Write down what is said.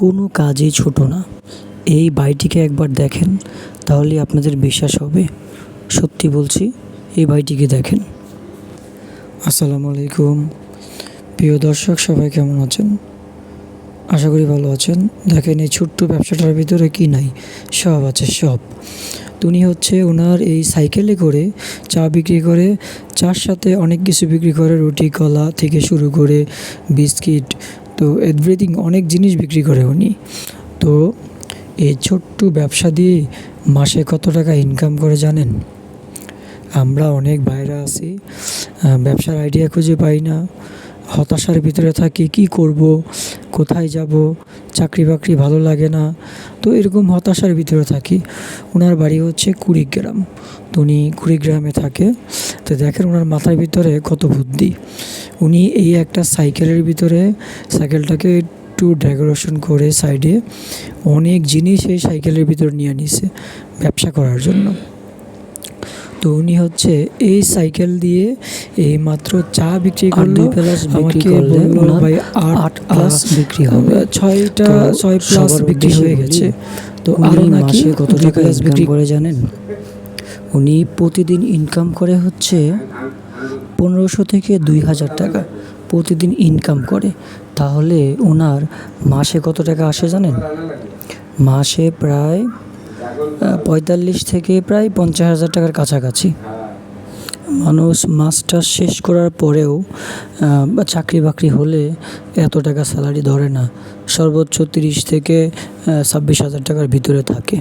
কোনো কাজই ছোট না। এই ভাইটিকে একবার দেখেন, তাহলেই আপনাদের বিশ্বাস হবে। সত্যি বলছি, এই ভাইটিকে দেখেন। আসসালামু আলাইকুম। প্রিয় দর্শক, সবাই কেমন আছেন? আশা করি ভালো আছেন। দেখেন, এই ছোট্ট ব্যবসাটার ভিতরে কি নাই, সব আছে সব। উনি হচ্ছে ওনার এই সাইকেলে করে চা বিক্রি করে, চার সাথে অনেক কিছু বিক্রি করে, রুটি কলা থেকে শুরু করে বিস্কিট, তো এভরিথিং অনেক জিনিস বিক্রি করে উনি। তো এই ছোট্ট ব্যবসা দিয়ে মাসে কত টাকা ইনকাম করে জানেন? আমরা অনেক ভাইরা আছি, ব্যবসার আইডিয়া খুঁজে পাই না, হতাশার ভিতরে থাকি, কি করব, কোথায় যাব, চাকরি বাকরি ভালো লাগে না, তো এরকম হতাশার ভিতরে থাকি। ওনার বাড়ি হচ্ছে কুড়িগ্রাম, তো উনি কুড়িগ্রামে থাকে। তো দেখেন ওনার মাথার ভিতরে কত বুদ্ধি। উনি এই একটা সাইকেলের ভিতরে সাইকেলটাকে একটু ডেকোরেশন করে সাইডে অনেক জিনিস এই সাইকেলের ভিতরে নিয়ে নিছে ব্যবসা করার জন্য। তো উনি হচ্ছে এই সাইকেল দিয়ে এই মাত্র চা বিক্রি করলো। আমাকে বললো ভাই 8+ বিক্রি হবে। 6+ বিক্রি হয়ে গেছে। তো উনি আরও নাকি মাসে কত টাকা ইনকাম বিক্রি করে জানেন? উনি প্রতিদিন ইনকাম করে হচ্ছে 1500 থেকে 2000 টাকা প্রতিদিন ইনকাম করে। তাহলে ওনার মাসে কত টাকা আসে জানেন? মাসে প্রায় 45 থেকে প্রায় 50,000 টাকার কাছাকাছি। মানুষ মাস্টার্স শেষ করার পরেও বা চাকরি বাকরি হলে এত টাকা স্যালারি ধরে না, সর্বোচ্চ 30 থেকে 26,000 টাকার ভিতরে থাকে।